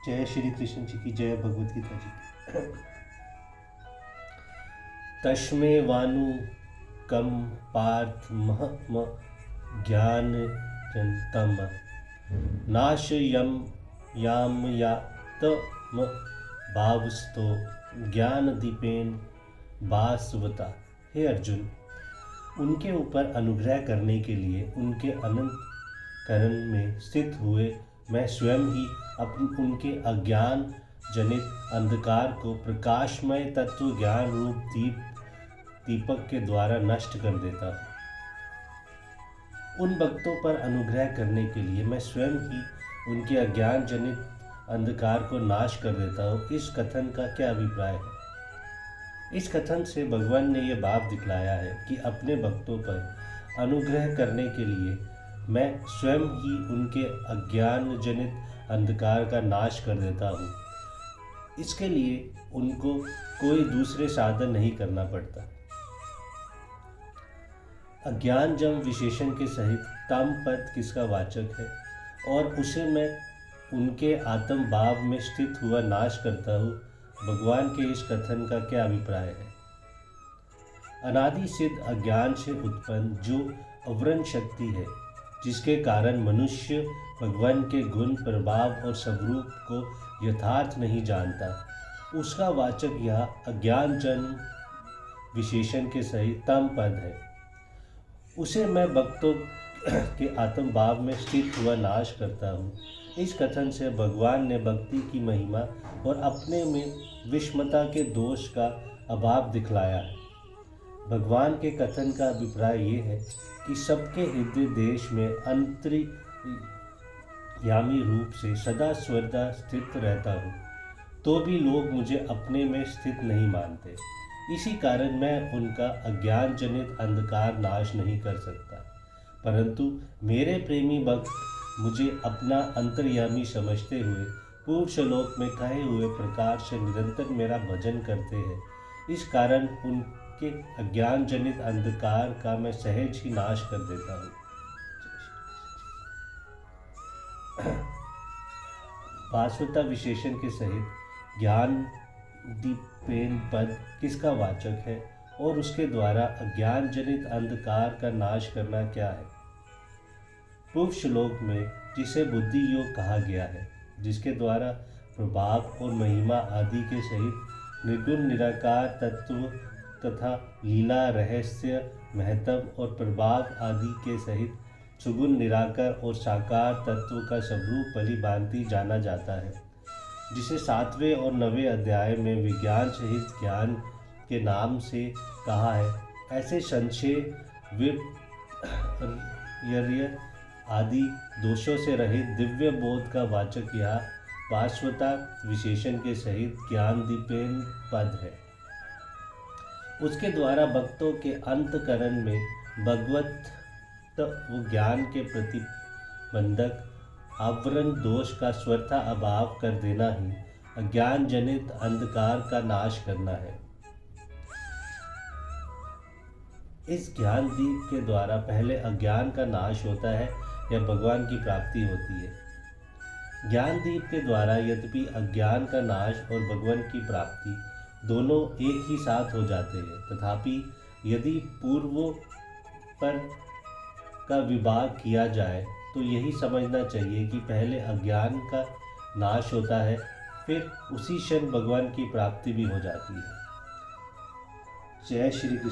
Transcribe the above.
जय श्री कृष्ण जी की जय, भगवत गीता जी की। तस्मे वानु कम पार्थ महम ज्ञान जंतम नाश यम याम या तम भावस्तो ज्ञान दीपेन बासवता। हे अर्जुन, उनके ऊपर अनुग्रह करने के लिए उनके अनंत करण में स्थित हुए मैं स्वयं ही उनके अज्ञान जनित अंधकार को प्रकाशमय तत्व ज्ञान रूप दीपक के द्वारा नष्ट कर देता हूँ। उन भक्तों पर अनुग्रह करने के लिए मैं स्वयं ही उनके अज्ञान जनित अंधकार को नाश कर देता हूँ। इस कथन का क्या अभिप्राय है? इस कथन से भगवान ने यह भाव दिखलाया है कि अपने भक्तों पर अनुग्रह करने के लिए मैं स्वयं ही उनके अज्ञान जनित अंधकार का नाश कर देता हूँ। इसके लिए उनको कोई दूसरे साधन नहीं करना पड़ता। अज्ञान जम विशेषण के सहित तम पद किसका वाचक है और उसे मैं उनके आत्म भाव में स्थित हुआ नाश करता हूँ। भगवान के इस कथन का क्या अभिप्राय है? अनादि सिद्ध अज्ञान से उत्पन्न जो अवरण शक्ति है, जिसके कारण मनुष्य भगवान के गुण प्रभाव और स्वरूप को यथार्थ नहीं जानता, उसका वाचक यह अज्ञान जन्म विशेषण के सहित तम पद है। उसे मैं भक्तों के आत्म भाव में स्थित हुआ नाश करता हूँ। इस कथन से भगवान ने भक्ति की महिमा और अपने में विषमता के दोष का अभाव दिखलाया है। भगवान के कथन का अभिप्राय ये है कि सबके हृदय देश में अंतर्यामी रूप से सदा सर्वदा स्थित रहता हूँ, तो भी लोग मुझे अपने में स्थित नहीं मानते। इसी कारण मैं उनका अज्ञान जनित अंधकार नाश नहीं कर सकता, परंतु मेरे प्रेमी भक्त मुझे अपना अंतर्यामी समझते हुए पूर्व श्लोक में कहे हुए प्रकार से निरंतर मेरा भजन करते हैं। इस कारण उनके अज्ञान जनित अंधकार का मैं सहज ही नाश कर देता हूँ। भास्वता विशेषण के सहित ज्ञान दीपेन पद किसका वाचक है और उसके द्वारा अज्ञान जनित अंधकार का नाश करना क्या है? पूर्व श्लोक में जिसे बुद्धि योग कहा गया है, जिसके द्वारा प्रभाव और महिमा आदि के सहित निर्गुण निराकार तत्व तथा लीला रहस्य महत्व और प्रभाव आदि के सहित सुगुण निराकार और साकार तत्व का स्वरूप भली जाना जाता है, जिसे 7वें और 9वें अध्याय में विज्ञान सहित ज्ञान के नाम से कहा है। ऐसे संशय विपर्य आदि दोषों से रहित दिव्य बोध का वाचक यह भास्वता विशेषण के सहित ज्ञान दीपेन पद है। उसके द्वारा भक्तों के अंतकरण में भगवत ज्ञान के प्रतिबंधक आवरण दोष का स्वतः अभाव कर देना ही अज्ञान जनित अंधकार का नाश करना है। इस ज्ञान दीप के द्वारा पहले अज्ञान का नाश होता है या भगवान की प्राप्ति होती है। ज्ञान दीप के द्वारा यद्यपि अज्ञान का नाश और भगवान की प्राप्ति दोनों एक ही साथ हो जाते हैं, तथापि यदि पूर्वों पर का विभाग किया जाए तो यही समझना चाहिए कि पहले अज्ञान का नाश होता है, फिर उसी क्षण भगवान की प्राप्ति भी हो जाती है। जय श्री कृष्ण।